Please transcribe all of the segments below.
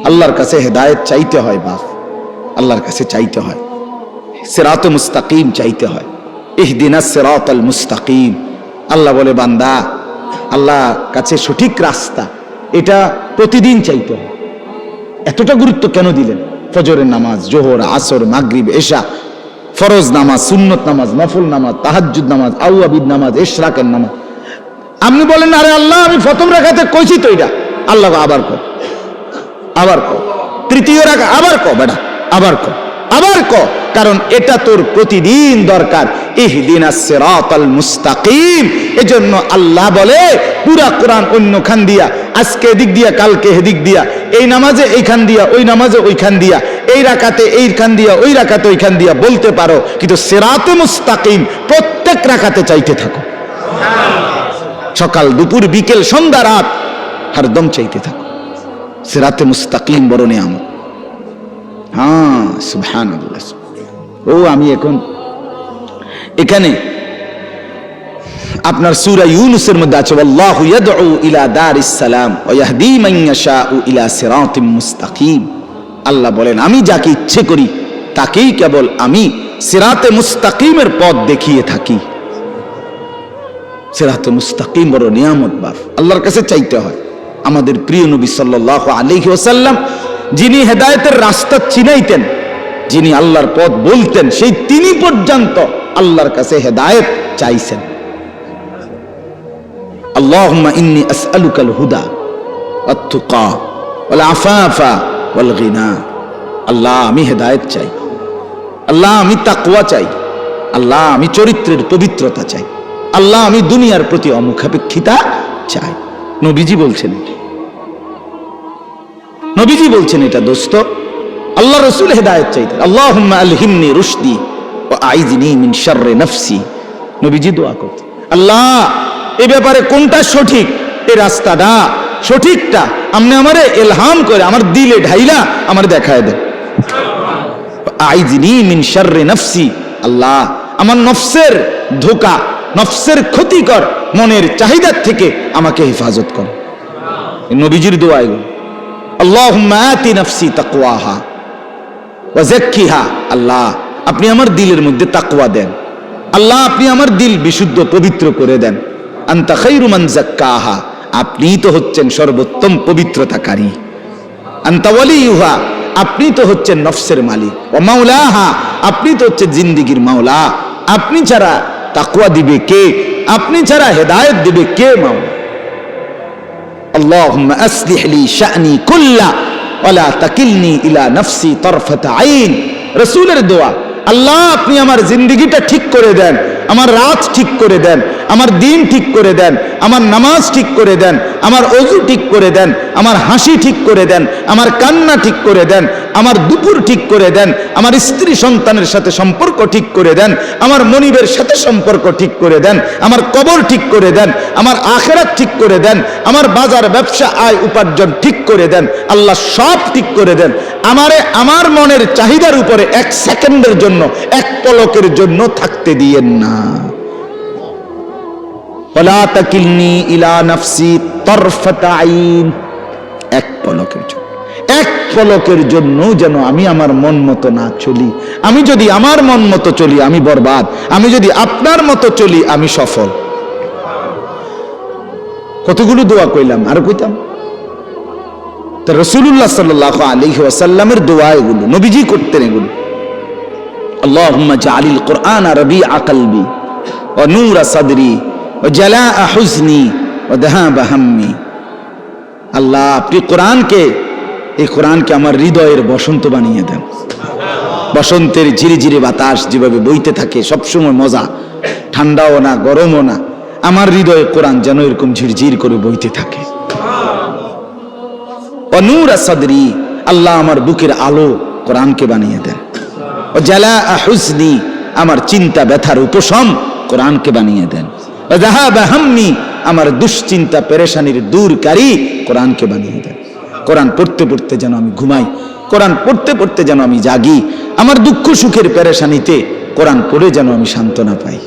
আল্লাহর কাছে হেদায়েত চাইতে হয় বাপ, আল্লাহর কাছে চাইতে হয়, সিরাতে মুস্তাকিম চাইতে হয়। ইহদিনাস সিরাতাল মুস্তাকিম। আল্লাহ বলে বান্দা, আল্লাহর কাছে সঠিক রাস্তা এটা প্রতিদিন চাইতে হয়। এতটা গুরুত্ব কেন দিলেন? ফজরের নামাজ, জোহর, আসর, মাগরিব, এশা, ফরজ নামাজ, সুন্নত নামাজ, নফল নামাজ, তাহাজ্জুদ নামাজ, আউয়াবিদ নামাজ, ইশরাকের নামাজ। আপনি বলেন আরে আল্লাহ আমি প্রথম রাকাতে কইছি তো এটা। আল্লাহ আবার কর, আবার কর, তৃতীয় রাকাত আবার কর, বেটা আবার কর, আবার কর, কারণ এটা তোর প্রতিদিন দরকার। ইহদিনাস সিরাতাল মুস্তাকিম। এজন্য আল্লাহ বলে পুরা কোরআন অন্যখান দিয়া, আজকে এদিক দিয়া, কালকে এদিক দিয়া, এই নামাজে এইখান দিয়া, ওই নামাজে ওইখান দিয়া, এই রাকাতে এইখান দিয়া, ওই রাকাতে ওইখান দিয়া বলতে পারো, কিন্তু সিরাতে মুস্তাকিম প্রত্যেক রাকাতে চাইতে থাকো। সকাল, দুপুর, বিকেল, সন্ধ্যা, রাত হরদম চাইতে থাকো। সিরাতে মুস্তাকিম বড় নিয়ামত। হ্যাঁ, সুবহানাল্লাহ। ও আমি এখন এখানে আপনার সূরা ইউনূসের মধ্যে আছে আল্লাহু ইয়াদউ ইলা দারিস সালাম ওয়া ইয়াহদি মান ইয়াশাউ ইলা সিরাতিম মুস্তাকিম। আল্লাহ বলেন আমি যাকে ইচ্ছে করি তাকেই কেবল আমি সিরাতে মুস্তাকিমের পথ দেখিয়ে থাকি। সিরাতে মুস্তাকিম বড় নিয়ামত বাপ, আল্লাহর কাছে চাইতে হয়। আমাদের প্রিয় নবী সাল্লাল্লাহু আলাইহি ওয়াসাল্লাম যিনি হেদায়েতের রাস্তা চিনাইতেন, যিনি আল্লাহর পথ বলতেন, সেই তিনি পর্যন্ত আল্লাহর কাছে হেদায়েত চাইছেন। আল্লাহুম্মা ইন্নী আসআলুকাল হুদা ওয়াত তুকা ওয়াল আফাফা ওয়াল গিনা। আল্লাহ আমি হেদায়েত চাই, আল্লাহ আমি তাকওয়া চাই, আল্লাহ আমি চরিত্রের পবিত্রতা চাই, আল্লাহ আমি দুনিয়ার প্রতি অমুখাপেক্ষিতা চাই। নবীজি বলছেন, নবীজি বলছেন এটা দোস্ত। আল্লাহ রাসূল হেদায়েত চাইতেন। আল্লাহুম্মা আলহিমনি রুশদি ওয়া আইযনি মিন শাররি নাফসি। নবীজি দোয়া করতেন, আল্লাহ এই ব্যাপারে কোনটা সঠিক, এই রাস্তাটা সঠিকটা আপনি আমারে ইলহাম করে আমার দিলে ঢাইলা আমার দেখায় দেন। আইযনি মিন শাররি নাফসি। আল্লাহ আমার নফসের ধোঁকা, নফসের ক্ষতিকর মনের চাহিদার থেকে আমাকে হেফাজত করো। নবীজির দোয়া এগুলো। আল্লাহুম্মা আতি নাফসি তাকওয়াহা ওয়া যাক্কিহা। আল্লাহ আপনি আমার দিলের মধ্যে তাকওয়া দেন, আল্লাহ আপনি আমার দিল বিশুদ্ধ পবিত্র করে দেন। আনতা খায়রু মান যাক্কাহা। আপনি তো হচ্ছেন সর্বোত্তম পবিত্রতাকারী। আনতা ওয়ালিয়ুহা। আপনি তো হচ্ছেন নফসের মালিক। ওয়া মাওলাহা। আপনি তো হচ্ছেন জিন্দেগীর মাওলা। আপনি ছাড়া তাকওয়া দিবে কে? আপনি ছাড়া হেদায়েত দিবে কে? মাওলা। আল্লাহুম্মা আসলিহ লি শা'নি কুল্লা ওয়া লা তাকিলনি ইলা নাফসি তারফাতা আইন। রাসূলের দোয়া, আল্লাহ আপনি আমার জিন্দেগিটা ঠিক করে দেন, আমার রাত ঠিক করে দেন, আমার দিন ঠিক করে দেন, আমার নামাজ ঠিক করে দেন, আমার ওযু ঠিক করে দেন, আমার হাসি ঠিক করে দেন, আমার কান্না ঠিক করে দেন, আমার দুপুর ঠিক করে দেন, আমার স্ত্রী সন্তানের সাথে সম্পর্ক ঠিক করে দেন, আমার মনিবের সাথে সম্পর্ক ঠিক করে দেন, আমার কবর ঠিক করে দেন, আমার আখিরাত ঠিক করে দেন, আমার বাজার ব্যবসা আয় উপার্জন ঠিক করে দেন। আল্লাহ সব ঠিক করে দেন। আমারে আমার মনের চাহিদার উপরে এক সেকেন্ডের জন্য, এক পলকের জন্য থাকতে দিয়েন না। ওয়ালা তাকিলনি ইলা নাফসি তারফাতা আইন। এক পলকের জন্য, এক পলকের জন্য যেন আমি আমার মন মতো না চলি। আমি যদি আমার মন মতো চলি আমি বরবাদ, আমি যদি আপনার মতো চলি আমি সফল। কতগুলো দোয়া কইলাম, আর কইতাম। তো রাসূলুল্লাহ সাল্লাল্লাহু আলাইহি ওয়াসাল্লামের দোয়া এগুলো, নবীজি করতেন এগুলো। আল্লাহুম্মা জাআলিল কুরআনা রাবিআ কলবি ওয়া নূরা সাদরি ওয়া জালাআ হুজনি ওয়া যাহাবা হাম্মি। আল্লাহ আপনি কোরআনকে, এই কোরআনকে আমার হৃদয়ের বসন্ত বানিয়ে দেন। বসন্তের ঝিরিঝিরি বাতাস যেভাবে বইতে থাকে, সবসময় মজা, ঠান্ডাও না গরমও না, আমার হৃদয়ে কোরআন যেন এরকম ঝিরঝির করে বইতে থাকে। ওয়া নূরা সাদরি। আল্লাহ আমার বুকের আলো কোরআনকে বানিয়ে দেন। ওয়া জালাআ হুজনি। আমার চিন্তা ব্যথার উপশম কোরআনকে বানিয়ে দেন। ওয়া যাহাবা হাম্মি। আমার দুশ্চিন্তা পেরেশানির দূরকারী কোরআনকে বানিয়ে দেন। কোরআন পড়তে পড়তে যেন আমি ঘুমাই, কোরআন পড়তে পড়তে যেন আমি জাগি, আমার দুঃখ সুখের পেরেশানিতে কোরআন পড়ে যেন আমি সান্ত্বনা পাই।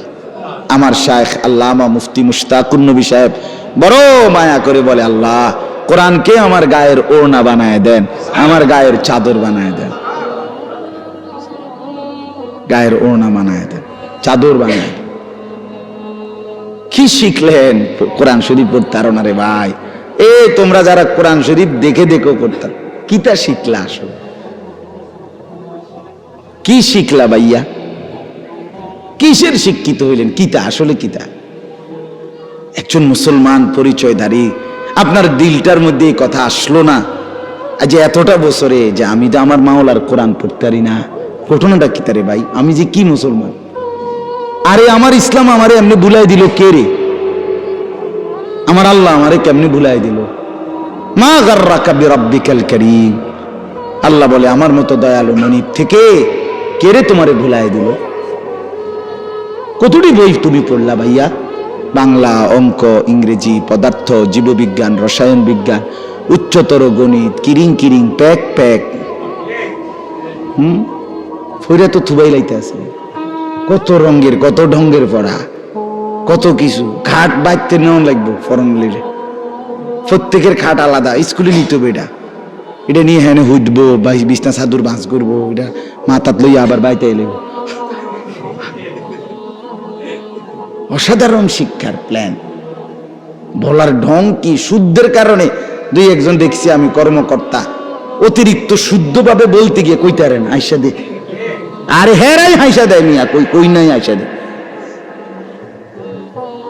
আমার শায়েখ আল্লামা মুফতি মুশতাকুন নবী সাহেব বড় মায়া করে বলে, আল্লাহ কোরআনকে আমার গায়ের ওড়না বানায় দেন, আমার গায়ের চাদর বানায় দেন, গায়ের ওড়না বানায় দেন, চাদর বানায় দেন। কি শিখলেন? কোরআন শরীফ পড়তে পারো না রে ভাই। তোমরা যারা কোরআন শরীফ দেখে দেখো করতাম, কিটা শিখলা? আসলে কি শিখলা ভাইয়া? কিসের শিক্ষিত হইলেন? কিতা আসলে কিতা? একজন মুসলমান পরিচয়ধারী, আপনার দিলটার মধ্যে এই কথা আসলো না আজ এতটা বছরে যে আমি তো আমার মাওলার কোরআন পড়তে পারি না? ঘটনাটা কি তারে ভাই? আমি যে কি মুসলমান? আরে আমার ইসলাম আমারে এমনি ভুলাই দিল কে রে? আমার আল্লাহ আমারে কেমনি ভুলাই দিল? মা গাররাকা বিরাব্বিকাল কারীম। আল্লাহ বলে আমার মতো দয়ালু মনিব থেকে কে রে তোমারে ভুলাই দিল? কতটি বই তুমি পড়লা ভাইয়া? বাংলা, অঙ্ক, ইংরেজি, পদার্থ, জীববিজ্ঞান, রসায়ন বিজ্ঞান, উচ্চতর গণিত, কিরিং কিরিং প্যাক প্যাক। ফইরা তো থুবাই লাইতে আছে। কত রঙের কত ঢঙ্গের পড়া, কত কিছু। খাট বাইতে নেওয়া লাগবো ফরমলিরে, প্রত্যেকের খাট আলাদা। স্কুলে নিতে হবে এটা, এটা নিয়ে হ্যাঁ হুটবো, বিছনা চাদর বাঁচ করবো, এটা মাথাত লইয়া আবার বাইতে এলে। অসাধারণ শিক্ষার প্ল্যান। বলার ঢং কি! শুদ্ধের কারণে দুই একজন দেখছি আমি কর্মকর্তা অতিরিক্ত শুদ্ধভাবে বলতে গিয়ে কইতারেন আইসা দে, আরে হেরাই হাইসা দেয় মিয়া, কই নাই আইসা দে।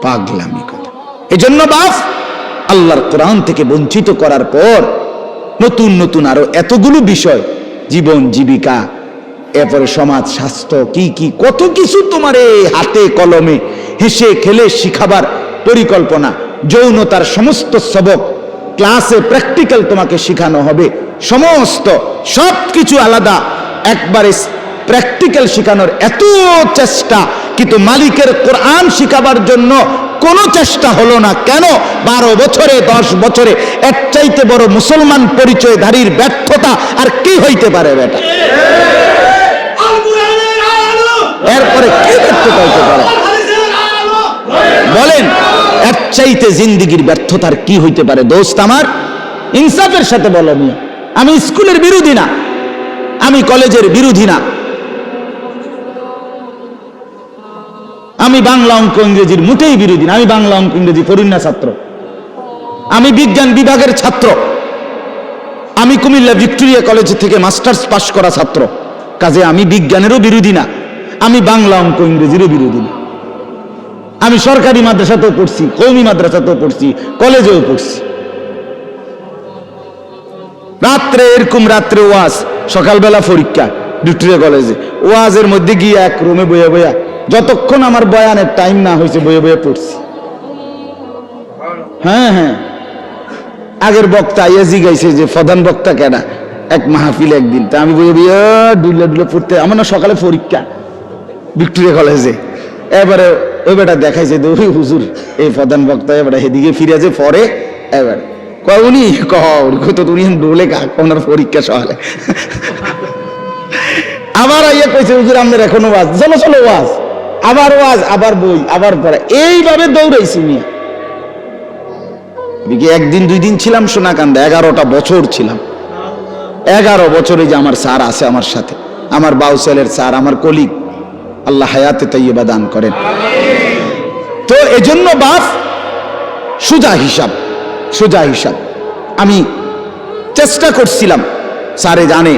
পাগলামি কথা। এজন্য বাপ আল্লাহর কোরআন থেকে বঞ্চিত করার পর নতুন নতুন আরো এতগুলো বিষয়, জীবন জীবিকা, এরপরে সমাজ স্বাস্থ্য, কি কি কত কিছু তোমার হাতে কলমে হেসে খেলে শিখাবার পরিকল্পনা। যৌনতার সমস্ত সবক ক্লাসে প্র্যাকটিক্যাল তোমাকে শিখানো হবে, সমস্ত সবকিছু আলাদা, একবারে প্র্যাকটিক্যাল শিখানোর এত চেষ্টা, কিন্তু মালিকের কোরআন শিখাবার জন্য কোনো চেষ্টা হলো না। কেন? 12 বছরে 10 বছরে এর চাইতে বড় মুসলমান পরিচয়ধারীর ব্যর্থতা আর কি হইতে পারে বেটা? এরপরে কি ব্যর্থতা হইতে পারে বলেন? এর চাইতে জিন্দিগির ব্যর্থতার কি হইতে পারে? দোস্ত আমার, ইনসাফের সাথে বলো। আমি স্কুলের বিরোধী না, আমি কলেজের বিরোধী না, আমি বাংলা অঙ্ক ইংরেজির মোটেই বিরোধী না। আমি বাংলা অঙ্ক ইংরেজি পড়ুন না ছাত্র, আমি বিজ্ঞান বিভাগের ছাত্র, আমি কুমিল্লা ভিক্টোরিয়া কলেজ থেকে মাস্টার্স পাশ করা ছাত্র। কাজে আমি বিজ্ঞানেরও বিরোধী না, আমি বাংলা অঙ্ক ইংরেজিরও বিরোধী না। আমি সরকারি মাদ্রাসাতেও পড়ছি, কওমি মাদ্রাসাতেও পড়ছি, কলেজেও পড়ছি। রাত্রে এরকম রাত্রে ওয়াজ, সকালবেলা পরীক্ষা ভিক্টোরিয়া কলেজে। ওয়াজের মধ্যে গিয়ে এক রুমে বইয়া বইয়া যতক্ষণ আমার বয়ানের টাইম না হয়েছে বইয়া বইয়া পড়ছি। হ্যাঁ হ্যাঁ, আগের বক্তা আইয়া জিগাইছে যে প্রধান বক্তা কেনা এক মাহফিল একদিন, তা আমি বইয়া বইয়া ডুলে ডুলে পড়তে। আমার না সকালে পরীক্ষা ভিক্টোরিয়া কলেজে। এবারে ওই বেটা দেখাইছে ওই হুজুর এই প্রধান বক্তা, এবারে সেদিকে ফিরে যে পরে এবারে উনি তো উনি ডোলে ওনার পরীক্ষা সকালে। আবার আইয়া কইছে হুজুর আপনার এখনো ওয়াজ, চলো চলো ওয়াজ, আবার ওয়াজ, আবার বই, আবার পড়া, এইভাবে দৌড়াইছি মিয়া। একদিন দুই দিন ছিলাম সোনাকান্দা, 11টা বছর ছিলাম। 11 বছরে যে আমার স্যার আছে আমার সাথে, আমার বাউসেলের স্যার, আমার কলিগ, আল্লাহ হায়াতে তাইয়্যিবা দান করেন। তো এজন্য বাপ সোজা হিসাব, সোজা হিসাব আমি চেষ্টা করছিলাম। স্যারে জানে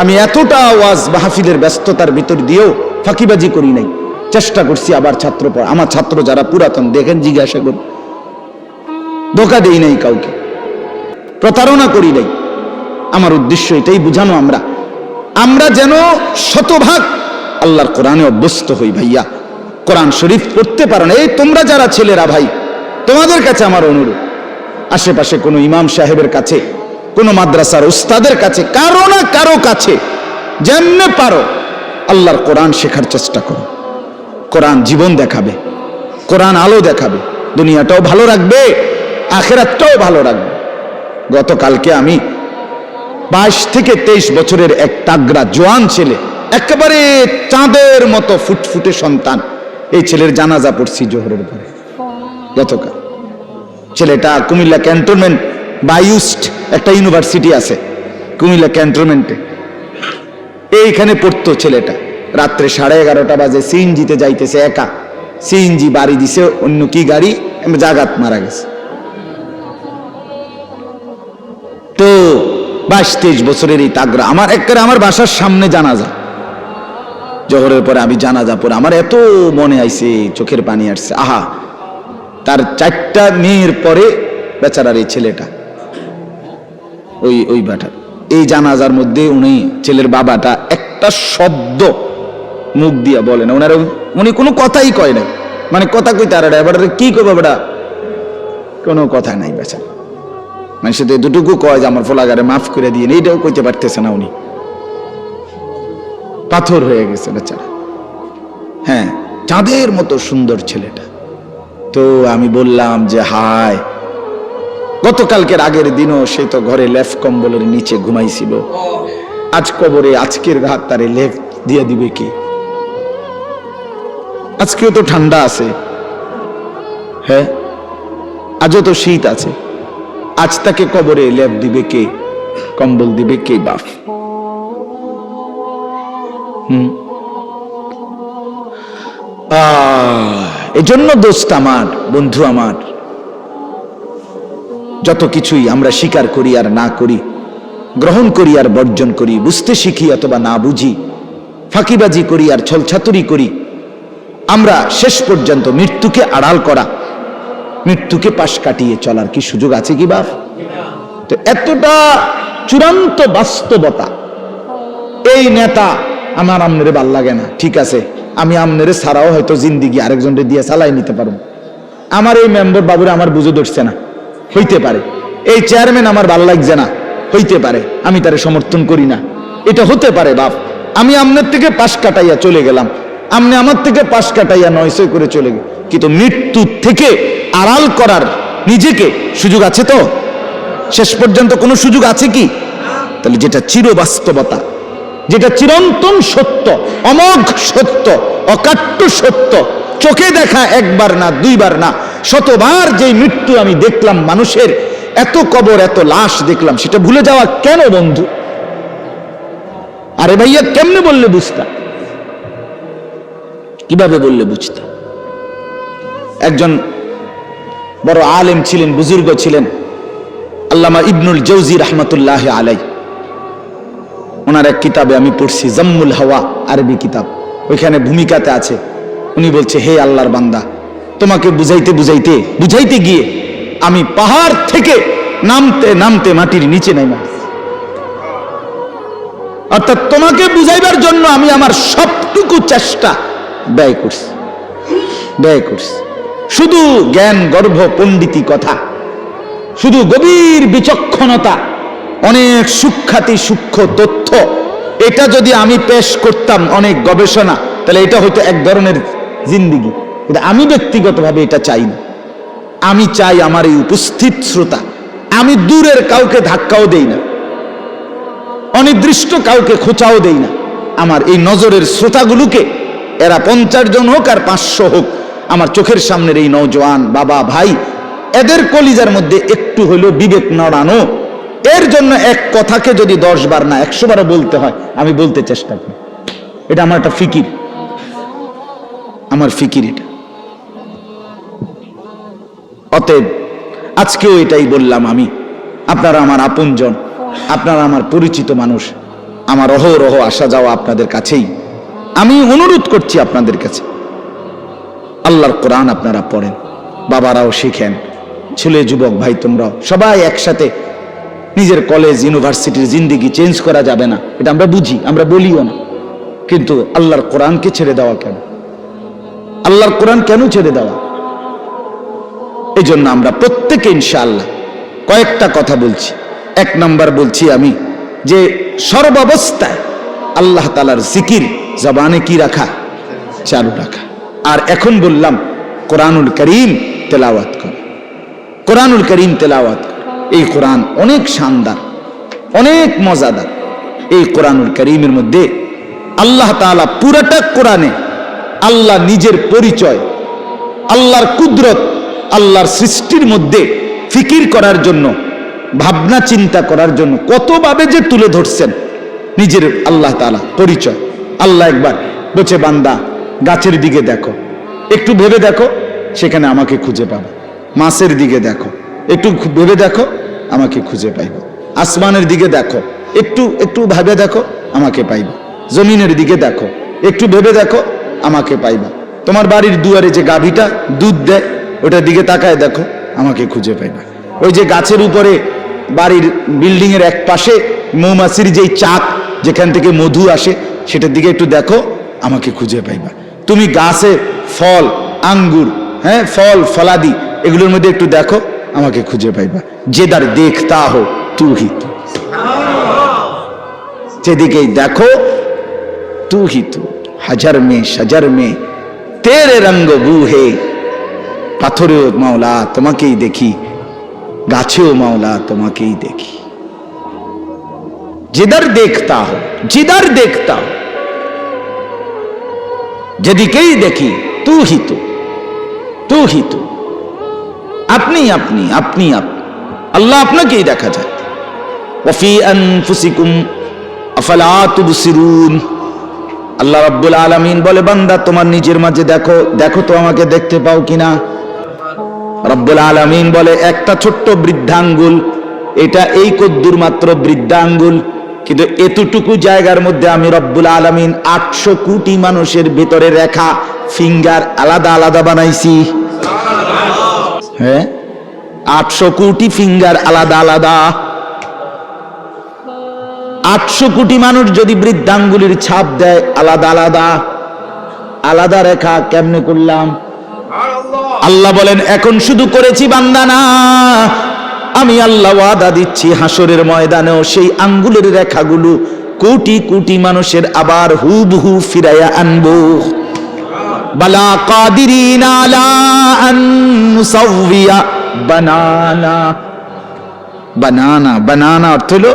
আমি এতটা ওয়াজ মাহফিলের ব্যস্ততার ভিতর দিয়েও ফাঁকিবাজি করি নাই, চেষ্টা করছি। আবার ছাত্র, আমার ছাত্র যারা পুরাতন দেখেন জিজ্ঞাসা করুন, ধোকা দেই নাই কাউকে, প্রতারণা করি নাই। আমার উদ্দেশ্য এটাই বুঝানো আমরা যেন শতভাগ আল্লাহর কোরআনে অভ্যস্ত হই। ভাইয়া কোরআন শরীফ পড়তে পারো না, এই তোমরা যারা ছেলেরা ভাই, তোমাদের কাছে আমার অনুরোধ, আশেপাশে কোনো ইমাম সাহেবের কাছে, কোনো মাদ্রাসার উস্তাদের কাছে, কারো না কারো কাছে যেমনে পারো আল্লাহর কোরআন শেখার চেষ্টা করো। কোরআন জীবন দেখাবে, কোরআন আলো দেখাবে, দুনিয়াটাও ভালো রাখবে, আখিরাতটাও ভালো রাখবে। গতকালকে আমি 22 থেকে 23 বছরের এক তাগড়া জোয়ান ছেলে, একেবারে চাঁদের মতো ফুটফুটে সন্তান, এই ছেলের জানাজা পড়ছি জোহরের পরে গতকাল। ছেলেটা কুমিল্লা ক্যান্টনমেন্ট বায়ুস্ট একটা ইউনিভার্সিটি আছে কুমিল্লা ক্যান্টনমেন্টে, এইখানে পড়তো ছেলেটা। রাত্রে 11:30 বাজে সিএনজিতে যাইতেছে একা, সিএনজি বাড়ি দিছে অন্য কি গাড়ি, জাগাত মারা গেছে। তো 22-23 বছরের এই তাগড়া, আমার একেবারে আমার বাসার সামনে জানাজা, জোহরের পরে আমি জানাজা পরে আমার এত মনে আইছে, চোখের পানি আসছে। আহা, তার 4টা মেয়ের পরে বেচারার এই ছেলেটা, ওই বাটার এই জানাজার মধ্যে উনি ছেলের বাবাটা একটা শব্দ মুখ দিয়া বলে না, উনি কোনো কথাই কয় না, মানে কথা কইতে আর এবার কি করবো বেটা, কোনো কথা নাই বেচারা। মানে সে তো দুটুকু কয় যে আমার ফোলাগারে মাফ করে দিয়ে, এইটাও কইতে পারতেছে না, উনি পাথর হয়ে গেছে বেচারা। হ্যাঁ, চাঁদের মতো সুন্দর ছেলেটা। তো আমি বললাম যে হায়, গতকালকের আগের দিনও সে তো ঘরে লেফ কম্বলের নিচে ঘুমাইছিল, আজ কবরে আজকের রাত তারে লেফ দিয়ে দিবে কি? আজকেও তো ঠান্ডা আছে, হ্যাঁ আজও তো শীত আছে, আজ তাকে কবরে লেপ দিবে কে, কম্বল দিবে কে বাপ? এজন্য দোস্ত আমার, বন্ধু আমার, যত কিছুই আমরা স্বীকার করি আর না করি, গ্রহণ করি আর বর্জন করি, বুঝতে শিখি অথবা না বুঝি, ফাঁকিবাজি করি আর ছলছাতুরি করি, আমরা শেষ পর্যন্ত মৃত্যুকে আড়াল করা, মৃত্যুকে পাশ কাটিয়ে চলার কি সুযোগ আছে কি বাপ? তো এতটা চূড়ান্ত বাস্তবতা, এই নেতা আমার আমনেরে ভাল লাগে না, ঠিক আছে, আমি আমনেরে ছাড়াও হয়তো জিন্দিগি আরেকজনকে দিয়ে চালাই নিতে পারবো। আমার এই মেম্বার বাবুরে আমার বুঝে ধরছে না, হইতে পারে। এই চেয়ারম্যান আমার ভাল লাগছে না, হইতে পারে, আমি তারে সমর্থন করি না, এটা হতে পারে বাপ। আমি আমনের থেকে পাশ কাটাইয়া চলে গেলাম, আমনে আমার থেকে পাশ কাটাইয়া 900 করে চলে গেল, কিন্তু মৃত্যু থেকে আড়াল করার নিজেকে সুযোগ আছে তো? শেষ পর্যন্ত কোনো সুযোগ আছে কি? তাহলে যেটা চিরবাস্তবতা, যেটা চিরন্তন সত্য, অমোঘ সত্য, অকাট্য সত্য, চোখে দেখা একবার না দুইবার না শতবার যে মৃত্যু আমি দেখলাম মানুষের, এত কবর এত লাশ দেখলাম, সেটা ভুলে যাওয়া কেন বন্ধু? আরে ভাইয়া কেমনে বললে বুঝতা? কিভাবে বললে বুঝতা? একজন বড় আলেম ছিলেন, বুজুর্গ ছিলেন, আল্লামা ইবনুল জৌজি রহমতুল্লাহ আলাই। ওনার এক কিতাবে আমি পড়ছি, জাম্মুল হাওয়া, আরবি কিতাব, ওইখানে ভূমিকাতে আছে, উনি বলছে, হে আল্লাহর বান্দা, তোমাকে বুঝাইতে বুঝাইতে বুঝাইতে গিয়ে আমি পাহাড় থেকে নামতে নামতে মাটির নিচে নাইমা, অর্থাৎ তোমাকে বুঝাইবার জন্য আমি আমার সবটুকু চেষ্টা ব্যয় করছি। শুধু জ্ঞান গর্ভ পণ্ডিতি কথা, শুধু গভীর বিচক্ষণতা, অনেক সূক্ষ্মাতি সূক্ষ্ম তথ্য, এটা যদি আমি পেশ করতাম, অনেক গবেষণা, তাহলে এটা হয়তো এক ধরনের জিন্দিগি। কিন্তু আমি ব্যক্তিগতভাবে এটা চাই না। আমি চাই আমার এই উপস্থিত শ্রোতা, আমি দূরের কাউকে ধাক্কাও দেই না, অনির্দিষ্ট কাউকে খোঁচাও দেই না, আমার এই নজরের শ্রোতাগুলোকে, এরা 50 জন হোক আর 500 হোক, আমার চোখের সামনের এই নওজোয়ান বাবা ভাই, এদের কলিজার মধ্যে একটু হইলেও বিবেক নড়ানো, এর জন্য এক কথাকে যদি 10 বার না 100 বারও বলতে হয়, আমি বলতে চেষ্টা করি। এটা আমার একটা ফিকির, আমার ফিকির এটা। অতএব আজকেও এটাই বললাম, আমি, আপনারা আমার আপনজন, আপনারা আমার পরিচিত মানুষ, আমার অহরহ আসা যাওয়া আপনাদের কাছেই। আমি অনুরোধ করছি আপনাদের কাছে, আল্লাহর কোরআন আপনারা পড়েন, বাবারাও শিখেন, ছেলে যুবক ভাই তোমরাও সবাই একসাথে। নিজের কলেজ ইউনিভার্সিটির জিন্দিগি চেঞ্জ করা যাবে না, এটা আমরা বুঝি, আমরা বলিও না, কিন্তু আল্লাহর কোরআনকে ছেড়ে দেওয়া কেন? আল্লাহর কোরআন কেন ছেড়ে দেওয়া? এই জন্য আমরা প্রত্যেকে ইনশাআল্লাহ কয়েকটা কথা বলছি। 1 নাম্বার বলছি আমি যে সর্বাবস্থায় আল্লাহ তাআলার জিকির জবানে কি রাখা, চালু রাখা। আর এখন বললাম কোরআনুল কারীম তেলাওয়াত করা, কোরআনুল কারীম তেলাওয়াত। এই কোরআন অনেক শানদার, অনেক মজাদার। এই কোরআনুল কারীমের মধ্যে আল্লাহ তাআলা পুরাটা কোরআনে আল্লাহ নিজের পরিচয়, আল্লাহর কুদরত, আল্লাহর সৃষ্টির মধ্যে ফিকির করার জন্য ভাবনা চিন্তা করার জন্য কতভাবে যে তুলে ধরছেন নিজের আল্লাহ তাআলা পরিচয়। আল্লাহ একবার বলছে, বান্দা গাছের দিকে দেখো, একটু ভেবে দেখো, সেখানে আমাকে খুঁজে পাবে। মাছের দিকে দেখো, একটু ভেবে দেখো, আমাকে খুঁজে পাইবে। আসমানের দিকে দেখো, একটু একটু ভেবে দেখো, আমাকে পাইবা। জমিনের দিকে দেখো, একটু ভেবে দেখো, আমাকে পাইবা। তোমার বাড়ির দুয়ারে যে গাভীটা দুধ দেয়, ওটার দিকে তাকায় দেখো, আমাকে খুঁজে পাইবা। ওই যে গাছের উপরে বাড়ির বিল্ডিং এর এক পাশে মৌমাছির যেই চাক, যেখান থেকে মধু আসে, সেটার দিকে একটু দেখো, আমাকে খুঁজে পাইবা। তুমি গাছে ফল, আঙ্গুর, হ্যাঁ, ফল ফলাদি, এগুলোর মধ্যে একটু দেখো, আমাকে খুঁজে পাইবা। যেদার দেখতা হো তু হি তু, যেদিকেই দেখো তু হি তু। হাজার মে সাজার মে তেরে রঙ্গ বু হে, পাথরেও মাওলা তোমাকেই দেখি, গাছেও মাওলা তোমাকেই দেখি। जिधर देखता हो, जिधर देखता हो, যেদিকেই দেখি তু হি তু, তু হি তু। আপনি আপনি আপনি আপনি, আল্লাহ আপনাকেই দেখা যায়। ওয়াফি আনফুসিকুম আফালা তুবসিরুন। আল্লাহ রাব্বুল আলামিন বলে, বান্দা তোমার নিজের মাঝে দেখো, দেখো তো আমাকে দেখতে পাও কিনা। রব্বুল আলামিন বলে, একটা ছোট্ট বৃদ্ধাঙ্গুল, এটা এই কদ্দুর মাত্র বৃদ্ধাঙ্গুল, কিন্তু এতটুকু জায়গার মধ্যে আমি রব্বুল আলামিন 800 কোটি মানুষের ভিতরে রেখা ফিঙ্গার আলাদা আলাদা বানাইছি। হ্যাঁ, 800 কোটি ফিঙ্গার আলাদা আলাদা। 800 কোটি মানুষ যদি বৃদ্ধাঙ্গুলির ছাপ দেয় আলাদা আলাদা, আলাদা রেখা কেমনে করলাম? আল্লাহ বলেন, এখন শুধু করেছি বান্দা না, আমি আল্লাহ ওয়াদা দিচ্ছি হাসরের ময়দানেও সেই আঙ্গুলের রেখাগুলো কোটি কোটি মানুষের আবার হুবহু ফিরাইয়া আনবো। বালা কাদিরিনা আলা আন নুসাউবিয়া বানানা। বানানা, বানানা অর্থ হলো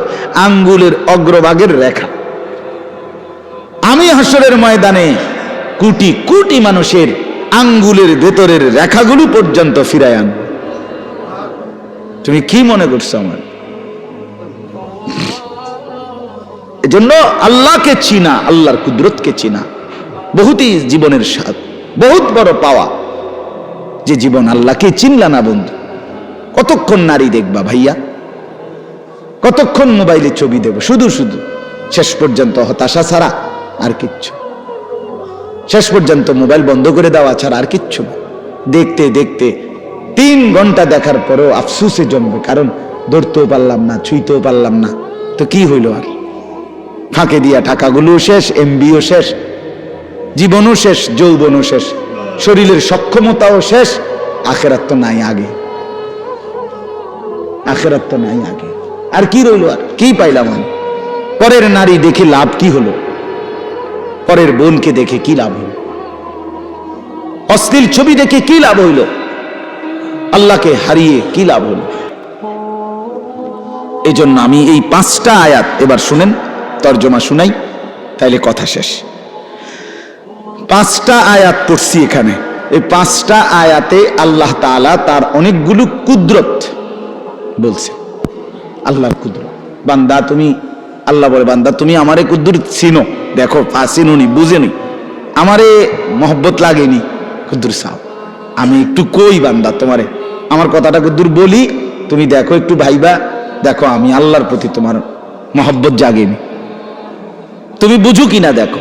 আঙ্গুলের অগ্রভাগের রেখা। আমি হাসরের ময়দানে কোটি কোটি মানুষের আঙ্গুলের ভেতরের রেখাগুলো পর্যন্ত ফিরায় আনবো। তুমি কি মনে করছো আমার? এজন্য আল্লাহকে চিনা, আল্লাহর কুদরতকে চিনা বহুতই জীবনের স্বাদ, বহুত বড় পাওয়া। যে জীবন আল্লাহকে চিনলা না বন্ধু, কতক্ষণ নারী দেখবা ভাইয়া, কতক্ষণ মোবাইলে ছবি দেব, শুধু শুধু শেষ পর্যন্ত হতাশা ছাড়া আর কিচ্ছু। শেষ পর্যন্ত মোবাইল বন্ধ করে দেওয়া ছাড়া আর কিচ্ছু। দেখতে দেখতে 3 ঘন্টা দেখার পরেও আফসোসে জমবে, কারণ ধরতেও পারলাম না, ছুঁইতেও পারলাম না, তো কি হইল আর? ফাঁকে দিয়া টাকাগুলো শেষ, এমবিও শেষ, জীবনও শেষ, যৌবনও শেষ, শরীরের সক্ষমতাও শেষ। আখেরাত তো নাই আগে, আখেরাত তো নাই আগে। আর কি রইল? আর কি পাইলাম আমি? পরের নারী দেখে লাভ কি হলো? পরের বোনকে দেখে কি লাভ হলো? অশ্লীল ছবি দেখে কি লাভ হইল? আল্লাহকে হারিয়ে কি লাভ হলো? এই জন্য আমি এই 5টা আয়াত এবার শুনেন, তর্জমা শুনাই, তাইলে কথা শেষ। 5টা আয়াত পড়ছি এখানে। এই 5টা আয়াতে আল্লাহ তাআলা তার অনেকগুলো কুদরত বলছে। আল্লাহর কুদরত, বান্দা তুমি, আল্লাহ বলে, বান্দা তুমি আমারে কুদরত চিনো, দেখো চিনুনি, বুঝেনি, আমারে মহব্বত লাগেনি, কুদরত চাও। আমি একটু কই বান্দা তোমারে, আমার কথাটা কুদুর বলি, তুমি দেখো একটু ভাইবা, দেখো আমি আল্লাহর প্রতি তোমার মহব্বত জাগেনি, তুমি বুঝো কিনা দেখো।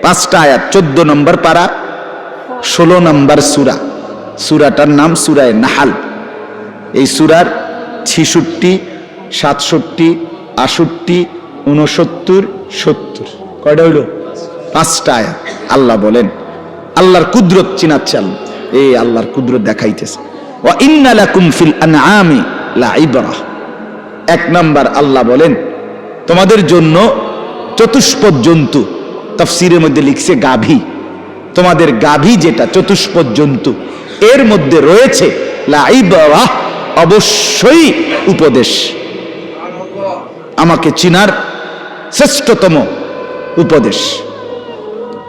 5টা আয়াত, 14 নম্বর পারা, 16 নম্বর সূরা। সূরাটার নাম সূরায়ে নাহাল। এই সূরার 66, 67, 68, 69, 70 কয়টা হইল? 5টা আয়াত। আল্লাহ বলেন, আল্লাহর কুদরত চিনাচ্ছে, আল্লাহ এই আল্লাহর কুদরত দেখাইতেছে। ওয়া ইন্না লাকুম ফিল আনআমি লাইবরা। 1 নাম্বার আল্লাহ বলেন, তোমাদের জন্য চতুষ্পদ জন্তু, তাফসীরের মধ্যে লিখছে গাভী, তোমাদের গাভী যেটা চতুষ্পদ জন্তু, এর মধ্যে রয়েছে লাইবরা, অবশ্যই উপদেশ। আমাকে চিনার শ্রেষ্ঠতম উপদেশ।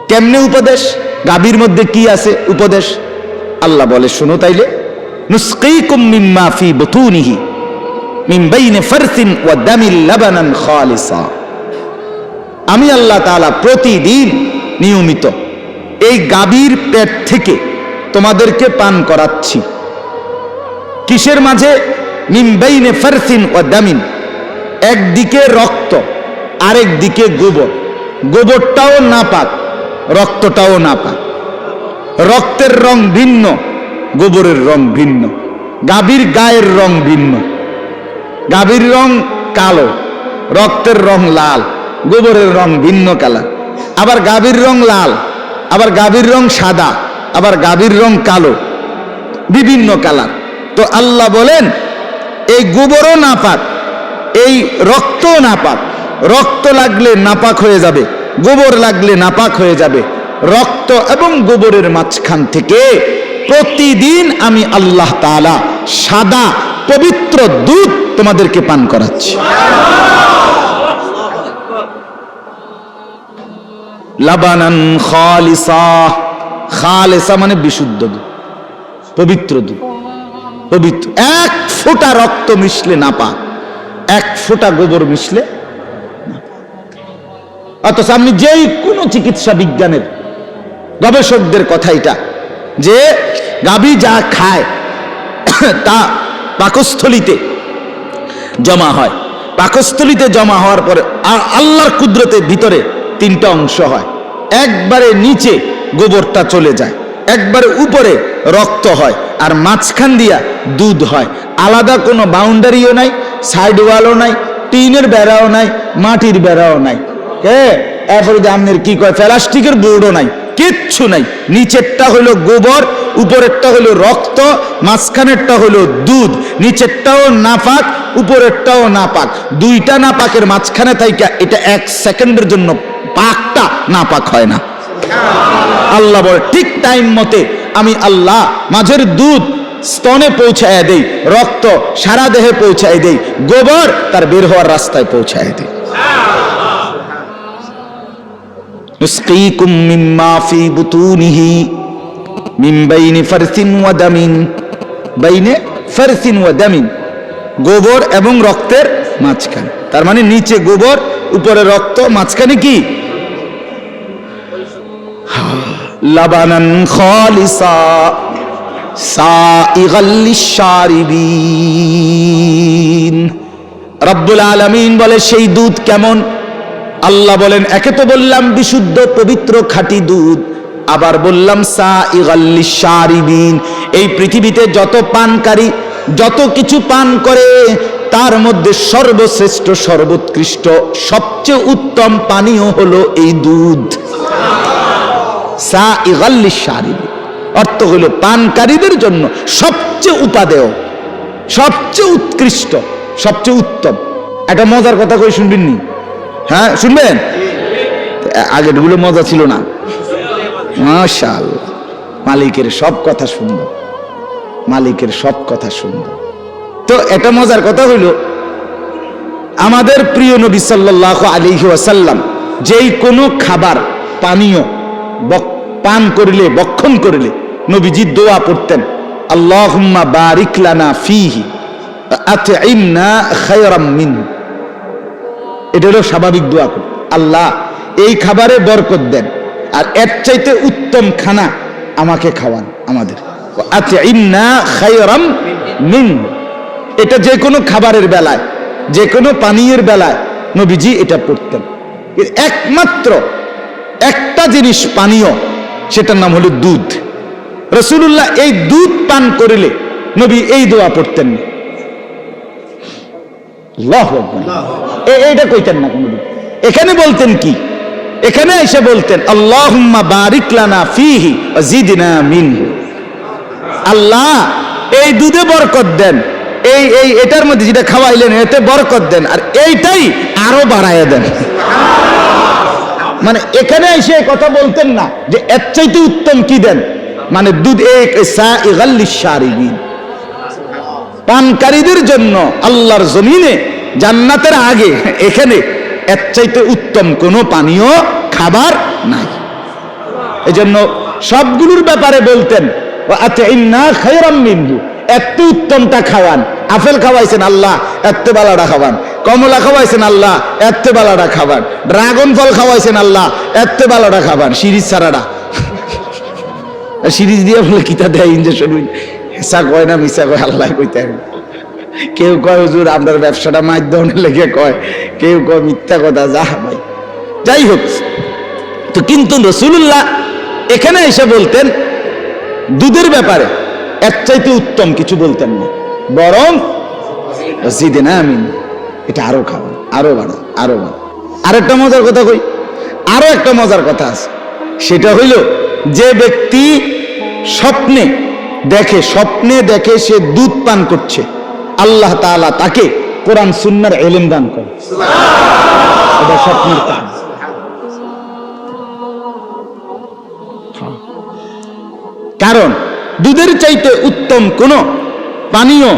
কেমনে উপদেশ? গাভীর মধ্যে কি আছে উপদেশ? আল্লাহ বলে, শোনো তাইলে, নুসকিকুম মিম্মা ফি বুতুনিহি, মিন বাইনি ফারসিন ওয়া দামিল লাবানান খালিসা। আমি আল্লাহ তাআলা প্রতিদিন নিয়মিত এই গাভীর পেট থেকে তোমাদেরকে পান করাচ্ছি। কিসের মাঝে? মিন বাইনি ফারসিন ওয়া দামিন, একদিকে রক্ত আরেক দিকে গোবর। গোবরটাও নাপাক, রক্তটাও নাপাক। রক্তের রং ভিন্ন, গোবরের রং ভিন্ন। গাভীর গায়ের রং ভিন্ন, গাভীর রং কালো, রক্তের রং লাল, গোবরের রং ভিন্ন কালার। আবার গাভীর রং লাল, আবার গাভীর রং সাদা, আবার গাভীর রং কালো, বিভিন্ন কালার। তো আল্লাহ বলেন এই গোবরও নাপাক, এই রক্তও নাপাক। রক্ত লাগলে নাপাক হয়ে যাবে, গোবর লাগলে নাপাক হয়ে যাবে। রক্ত এবং গোবরের মাঝখান থেকে প্রতিদিন আমি আল্লাহ তাআলা সাদা পবিত্র দুধ তোমাদেরকে পান করাচ্ছি। লাবানান খালিসা, খালিসা মানে বিশুদ্ধ দুধ, পবিত্র দুধ, পবিত্র। এক ফোঁটা রক্ত মিশলে নাপাক, এক ফোঁটা গোবর মিশলে। অথচ আপনি যেই কোনো চিকিৎসা বিজ্ঞানের গবেষকদের কথা এটা, যে গাভী যা খায় তা পাকস্থলিতে জমা হয়। পাকস্থলিতে জমা হওয়ার পরে আল্লাহর কুদরতের ভিতরে তিনটা অংশ হয়। একবারে নিচে গোবরটা চলে যায়, একবারে উপরে রক্ত হয়, আর মাঝখান দিয়া দুধ হয়। আলাদা কোনো বাউন্ডারিও নাই, সাইড ওয়ালও নাই, টিনের বেড়াও নাই, মাটির বেড়াও নাই। এরপরে যে আপনার কি কয় প্লাস্টিকের বোর্ডও নাই, কিচ্ছু নাই। নিচেরটা হলো গোবর, উপরেরটা হলো রক্ত, মাঝখানেরটা হলো দুধ। নিচেরটাও নাপাক, উপরেরটাও নাপাক। দুইটা নাপাকের মাঝখানে থাইকা এটা 1 সেকেন্ডের জন্য পাকটা নাপাক হয় না। আল্লাহ বলে ঠিক টাইম মতে আমি আল্লাহ মাঝের দুধ স্তনে পৌঁছায় দেই, রক্ত সারা দেহে পৌঁছায় দেই, গোবর তার বের হওয়ার রাস্তায় পৌঁছায় দেই। নুসকিকুম মিম্মা ফি বুতুনিহি মিন বাইনি ফারসিন ওয়া দামিন, বাইনে ফারসিন ওয়া দামিন, গোবর এবং রক্তের মাঝখানে। তার মানে নিচে গোবর, উপরে রক্ত, মাঝখানে কি? লাবানান খালিসা সাইগাল লিশারিবিন। রব্বুল আলামিন বলে সেই দুধ কেমন? আল্লাহ বলেন একে তো বললাম বিশুদ্ধ পবিত্র খাঁটি দুধ, আবার বললাম সাইগাল লিশারিবিন। এই পৃথিবীতে যত পানকারী যত কিছু পান করে তার মধ্যে সর্বশ্রেষ্ঠ, সর্বোৎকৃষ্ট, সবচেয়ে উত্তম পানীয় হলো এই দুধ। সাইগাল লিশারিবিন অর্থ হলো পানকারীদের জন্য সবচেয়ে উপাদেয়, সবচেয়ে উৎকৃষ্ট, সবচেয়ে উত্তম। একটা মজার কথা কই, শুনবেন নি? হ্যাঁ শুনবেন? আগের গুলো মজা ছিল না। মাশাআল্লাহ, মালিকের সব কথা সুন্দর, মালিকের সব কথা সুন্দর। তো এটা মজার কথা হইল, আমাদের প্রিয় নবী সাল্লাল্লাহু আলাইহি ওয়াসাল্লাম যেই কোনো খাবার পানীয় পান করিলে, বক্ষণ করিলে নবীজি দোয়া পড়তেন, আল্লাহুম্মা বারিক লানা ফীহি আতইমনা খায়রাম মিনহু। এটা হলো স্বাভাবিক দোয়া করতে, আল্লাহ এই খাবারে বরকত দেন, আর এর চাইতে উত্তম খানা আমাকে খাওয়ান, আমাদের। আতইমনা খায়রাম মিনহু, এটা যে কোনো খাবারের বেলায়, যে কোনো পানীয়ের বেলায় নবীজি এটা পড়তেন। একমাত্র একটা জিনিস পানীয়, সেটার নাম হলো দুধ। রাসূলুল্লাহ এই দুধ পান করিলে নবী এই দোয়া পড়তেন না। আল্লাহু আকবার, এইটা কইতেন না কোনদিন। এখানে বলতেন কি? এখানে এসে বলতেন আল্লাহুম্মা বারিক লানা ফীহি ওয়া জিদনা মিনহু। আল্লাহ এই দুধে বরকত দেন, এই এটার মধ্যে যেটা খাওয়াইলেন এতে বরকত দেন, আর এইটাই আরো বাড়ায় দেন। মানে এখানে এসে কথা বলতেন না যে এর চাইতে উত্তম কি দেন, মানে দুধ। সাইগাল লিশারিবিন, পানকারীদের জন্য আল্লাহর জমিনে জান্নাতের আগে এখানে এর চাইতে উত্তম কোনো পানীয় খাবার নাই। এজন্য সবগুলোর ব্যাপারে বলতেন আতইমনা খায়রাম মিনহু, এত উত্তমটা খাওয়ান। আপেল খাওয়াইছেন আল্লাহ, এত বালাটা খাওয়ান। কমলা খাওয়াইছেন আল্লাহ, এত বালাটা খাওয়ান। ড্রাগন ফল খাওয়াইছেন আল্লাহ, এত বালাটা খাওয়ান। সিরিজ ছাড়াটা সিরিজ দিয়ে বলে কিতা দেয় ইঞ্জেকশন, হেসা কয় না মিশা কয় আল্লাহ কইতে। কেউ কয় হুজুর আপনার ব্যবসাটা মাধ্যমের লেগে কয়, কেউ কয় মিথ্যা কথা। যা ভাই, যাই হোক। তো কিন্তু রাসূলুল্লাহ এখানে এসে বলতেন দুধের ব্যাপারে এর চাইতে উত্তম কিছু বলতেন না, বরং জিদেনা আমিন, এটা আরো খাওয়া, আরো বাড়া, আরো বাড়া। আরেকটা মজার কথা কই, আরো একটা মজার কথা আছে। সেটা হইল যে ব্যক্তি স্বপ্নে দেখে সে দুধ পান করছে, আল্লাহ তাআলা তাকে কোরআন সুন্নাহর ইলম দান করে। এটা স্বপ্নের কাজ। কারণ দুধের চাইতে উত্তম কোন পানীয়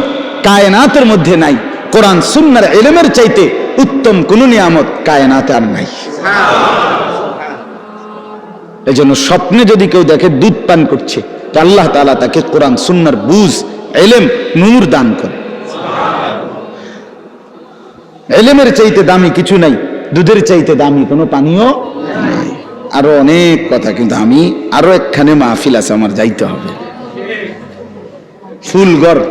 কায়নাতের মধ্যে নাই, কোরআন সুন্নাহর ইলমের চাইতে উত্তম কোন নিয়ামত কায়নাতে আর নাই। এজন্য স্বপ্নে যদি কেউ দেখে দুধ পান করছে, তা আল্লাহ তাআলা তাকে কোরআন সুন্নাহর বুঝ, ইলম, নূর দান করে। ইলমের চাইতে দামি কিছু নাই, দুধের চাইতে দামি কোনো পানীয় নাই। আরো অনেক কথা, কিন্তু আমি আরো একখানে মাহফিল আছে, আমার যাইতে হবে। ফুলগড়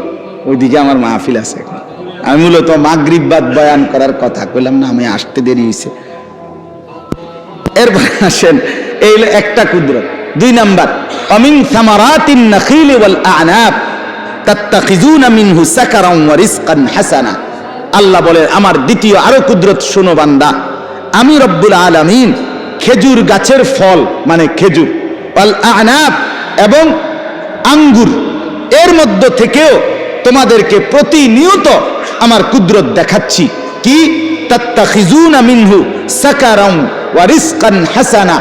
ওইদিকে আমার মাহফিল আছে। আমি মূলত মাগরিব বাদ বয়ান করার কথা কইলাম না, আমি আসতে দেরি হয়েছে। এরপর আসেন, এই একটা কুদরত। 2 নাম্বার, অমিন সামারাতিন নাখিল ওয়াল আনাব তাত্তাখিজুনা মিনহু সাকারান ওয়া রিজকান হাসানা। আল্লাহ বলে আমার দ্বিতীয় আরো কুদরত শোনো বান্দা, আমি রব্বুল আলামিন খেজুর গাছের ফল মানে খেজুর, ওয়াল আনাব এবং আঙ্গুর, এর মধ্য থেকেও তোমাদেরকে প্রতিনিয়ত আমার কুদরত দেখাচ্ছি। কি? তাত্তাখিজুনা মিনহু সাকারান ওয়া রিজকান হাসানা।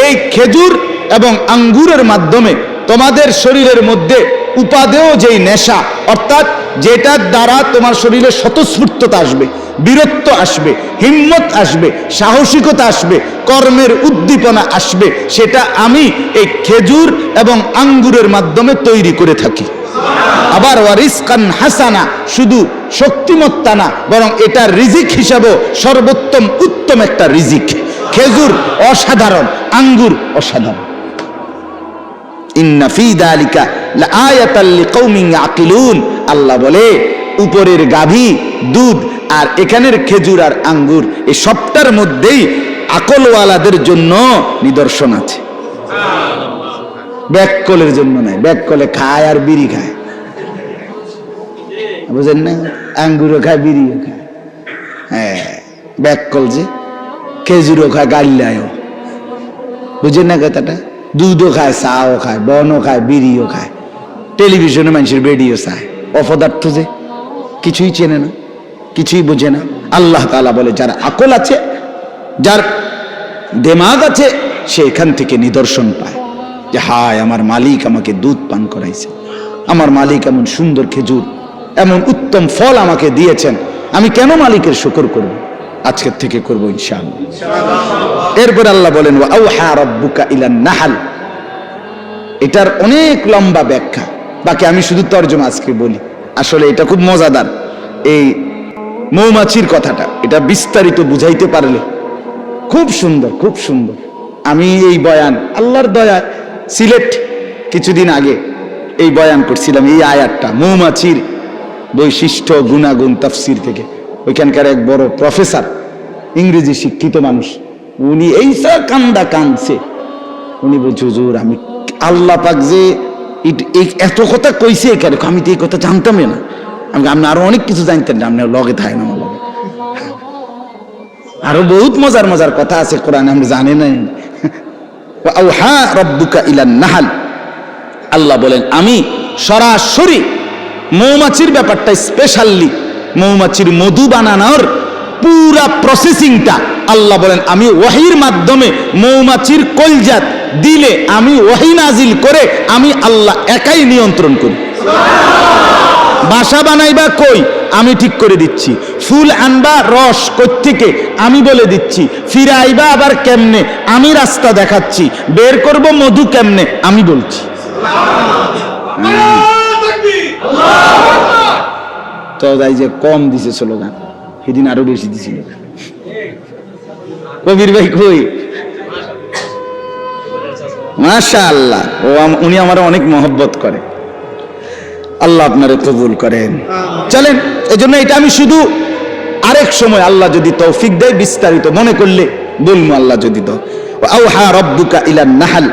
এই খেজুর এবং আঙ্গুরের মাধ্যমে তোমাদের শরীরের মধ্যে উপাদেয় যেই নেশা, অর্থাৎ যেটার দ্বারা তোমার শরীরে স্বতঃস্ফূর্ততা আসবে, বীরত্ব আসবে, হিম্মত আসবে, সাহসিকতা আসবে, কর্মের উদ্দীপনা আসবে, সেটা আমি এই খেজুর এবং আঙ্গুরের মাধ্যমে তৈরি করে থাকি। আবার ওয়ারিসকান হাসানা, শুধু শক্তিমত্তা না, বরং এটা রিজিক হিসাবেও সর্বোত্তম উত্তম একটা রিজিক। খেজুর অসাধারণ, আঙ্গুর অসাধারণ। ইন্না ফি যালিকা লাআয়াতাল লিকাউমিন ইয়াকিলুন। আল্লাহ বলে উপরের গাভী, দুধ আর এখানের খেজুর আর আঙ্গুর, এই সবটার মধ্যেই আকলওয়ালাদের জন্য নিদর্শন আছে। ব্যাককলের জন্য নাই, ব্যাককলে খায় আর বিড়ি খায়, বুঝেন না? আঙ্গুরও খায়, বিড়িও খায়। হ্যাঁ, ব্যাককল যে খেজুরও খায়, গাল্লায়ও, বুঝেন না কথাটা? দুধও খায়, চাও খায়, বনও খায়, বিড়িও খায়। টেলিভিশনে মানুষের বেডিও চায়। অপদার্থ যে কিছুই চেনে না, কিছুই বোঝে না। আল্লাহ তাআলা বলে যার আকল আছে, যার দিমাগ আছে, সে এখান থেকে নিদর্শন পায় যে হায় আমার মালিক আমাকে দুধ পান করাইছে, আমার মালিক এমন সুন্দর খেজুর, এমন উত্তম ফল আমাকে দিয়েছেন, আমি কেন মালিকের শুকর করব? আজকের থেকে করব ইনশাআল্লাহ। এরপর আল্লাহ বলেন ওয়া আওহা রাব্বুকা ইলান নাহল। এটার অনেক লম্বা ব্যাখ্যা, বাকি আমি শুধু তরজমা আজকে বলি। আসলে এটা খুব মজাদার, এই মৌমাছির কথাটা, এটা বিস্তারিত বুঝাইতে পারলে খুব সুন্দর, খুব সুন্দর। আমি এই বয়ান আল্লাহর দয়া সিলেট কিছুদিন আগে এই বয়ান করছিলাম, এই আয়াতটা মৌমাছির বৈশিষ্ট্য গুণাগুণ তাফসীর থেকে। ওইখানকার এক বড় প্রফেসর, ইংরেজি শিক্ষিত মানুষ, উনি এই কান্দা কাঁদছে। উনি বলছে হুজুর আমি আল্লাহ পাক যে এত কথা কইছে, কেন আমি তো এই কথা জানতামই না। আপনি আরো অনেক কিছু জানতেন না, আপনি লগে থাকেন আমার লগে। আরো বহুত মজার মজার কথা আছে কোরআনে, আমরা জানি না। আওহা রাব্বুকা ইলান নাহল। আল্লাহ বলেন আমি সরাসরি মৌমাছির ব্যাপারটা স্পেশালি, মৌমাছির মধু বানানোর পুরা প্রসেসিংটা আল্লাহ বলেন আমি ওয়াহির মাধ্যমে মৌমাছির কলজাত দিলে আমি ওয়াহি নাজিল করে আমি আল্লাহ একাই নিয়ন্ত্রণ করি। বাসা বানাইবা কই আমি ঠিক করে দিচ্ছি, ফুল আনবা রস কোত্থেকে আমি বলে দিচ্ছি, ফিরে আইবা আবার কেমনে আমি রাস্তা দেখাচ্ছি, বের করব মধু কেমনে আমি বলছি। তো যাই যে কম দিছে স্লোগান, সেদিন আরো বেশি দিছিল। কবির ভাই কই? মাশাআল্লাহ, উনি আমার অনেক মহব্বত করে। আল্লাহ আপনারে কবুল করেন। চলেন, এজন্য এটা আমি শুধু আরেক সময় আল্লাহ যদি তৌফিক দেয় বিস্তারিত মনে করলে বলবো, আল্লাহ যদি দাও। আওহা রাব্বুকা ইলান নাহল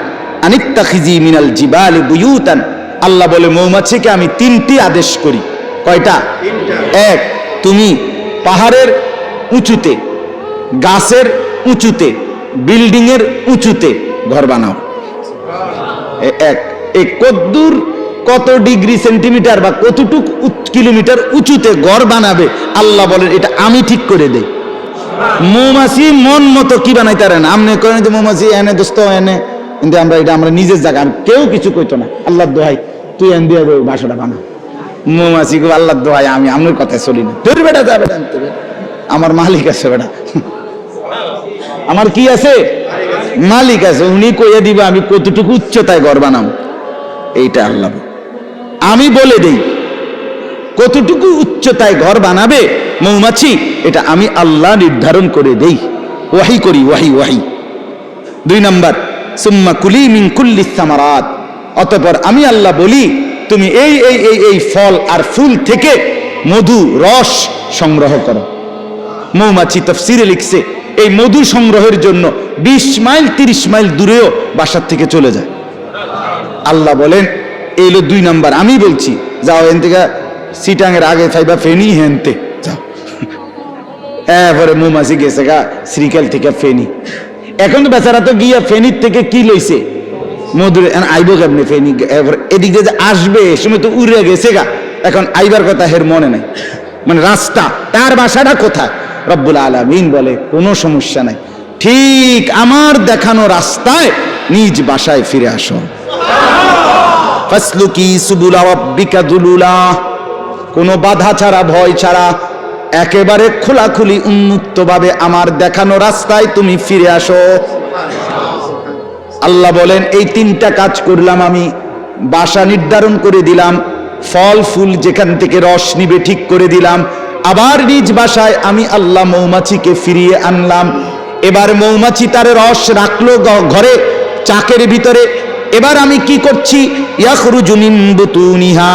আনিত্তাখিজি মিনাল জিবালি বুয়ুতান। আল্লাহ বলে মৌমাছিকে আমি তিনটি আদেশ করি। কয়টা? এক, তুমি পাহাড়ের উঁচুতে, গাছের উঁচুতে, বিল্ডিং এর উঁচুতে ঘর বানাও। এক, এই কদ্দুর কত ডিগ্রি সেন্টিমিটার বা কতটুক কিলোমিটার উঁচুতে ঘর বানাবে আল্লাহ বলেন এটা আমি ঠিক করে দেই। মৌমাছি মন মতো কি বানাইতে পারে না। আপনি করেন যে মৌমাছি এনে দোস্ত এনে, কিন্তু আমরা এটা আমরা নিজের জায়গা, কেউ কিছু কইতো না। আল্লাহর দোহাই তুই এন দিয়ে বাসাটা বানা। মৌমাছি গো আল্লাহর দোহাই আমি আপনার কথায় চলি না। তোর বেটা যা বেটা, আমার মালিক আছে বেটা, আমার কি আছে? মালিক আছে, উনি কইয়ে দিবে আমি কতটুকু উচ্চতায় ঘর বানাবো। এইটা আল্লাহ আমি বলে দেই কতটুকু উচ্চতায় ঘর বানাবে মৌমাছি, এটা আমি আল্লাহ নির্ধারণ করে দেই, ওয়াহি করি, ওয়াহি। দুই নাম্বার, সুম্মা কুলি মিন কুল্লিস সামারাত। অতঃপর আমি আল্লাহ বলি তুমি এই এই এই এই ফল আর ফুল থেকে মধু রস সংগ্রহ করো। মৌমাছি তাফসীরে লিখছে এই মধু সংগ্রহের জন্য 20 মাইল 30 মাইল দূরেও বাসার থেকে চলে যায়। আল্লাহ বলেন এই হলো দুই নাম্বার, আমি বলছি যাও এখান থেকে সিটাঙের আগে ফাইবা ফেনি হেনতে যাও। এরপরে মৌমাছি গেছে গা শ্রীকাল থেকে ফেনি। এখন তো বেচারা তো গিয়া ফেনির থেকে কি লইছে মধুর, আইব কেমনে ফেনি, এদিক দিয়ে যে আসবে এ সময় তো উড়ে গেছে গা, এখন আইবার কথা হের মনে নাই, মানে রাস্তা তার বাসাটা কোথায়। রব্বুল আলামিন বলে কোনো সমস্যা নাই, ঠিক আমার দেখানো রাস্তায় নিজ বাসায় ফিরে আসো। ফাসলুকি সুবুলা রাব্বিকা দুলুলা, কোনো বাধা ছাড়া ভয় ছাড়া একেবারে খোলাখুলি উন্মুক্ত ভাবে আমার দেখানো রাস্তায় তুমি ফিরে আসো। আল্লাহ বলেন এই তিনটা কাজ করলাম আমি, বাসা নির্ধারণ করে দিলাম, ফল ফুল যেখান থেকে রস নিবে ঠিক করে দিলাম, আবার নিজ বাসায় আমি আল্লাহ মৌমাছিকে ফিরিয়ে আনলাম। এবার মৌমাছি তার রস রাখলো ঘরে চাকের ভিতরে। এবার আমি কি করছি, ইয়াখরুজু মিন বুতুনিহা,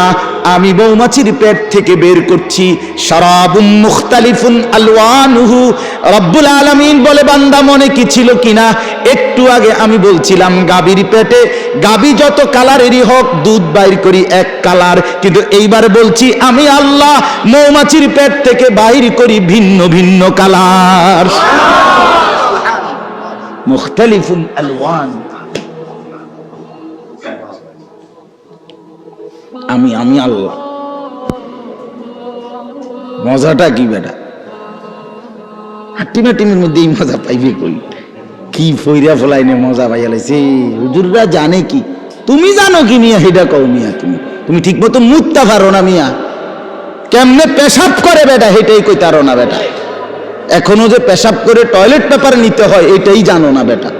আমি মৌমাছির পেট থেকে বের করছি শারাবুম মুখতালিফুন আলওয়ানুহু। রব্বুল আলামিন বলে বান্দা মনে কি ছিল কিনা, একটু আগে আমি বলছিলাম গাভীর পেটে গাভী যত কালারেরই হোক দুধ বাইর করি এক কালার, কিন্তু এইবার বলছি আমি আল্লাহ মৌমাছির পেট থেকে বাইর করি ভিন্ন ভিন্ন কালার। মুখতালিফুন আলওয়ান, আমি আল্লাহ। মজাটা কি বেটা, টিমের মধ্যে এই মজা পাইবে কই, কি ফইরা ফলাইনে মজা পাইয়া লাইছে। হুজুররা জানে কি, তুমি জানো কি মিয়া, সেটা কও মিয়া। তুমি ঠিক মতো মুততে পারো না মিয়া, কেমনে পেশাব করে বেটা সেটাই কইতারো না বেটা, এখনো যে পেশাব করে টয়লেট পেপার নিতে হয় এটাই জানো না বেটা।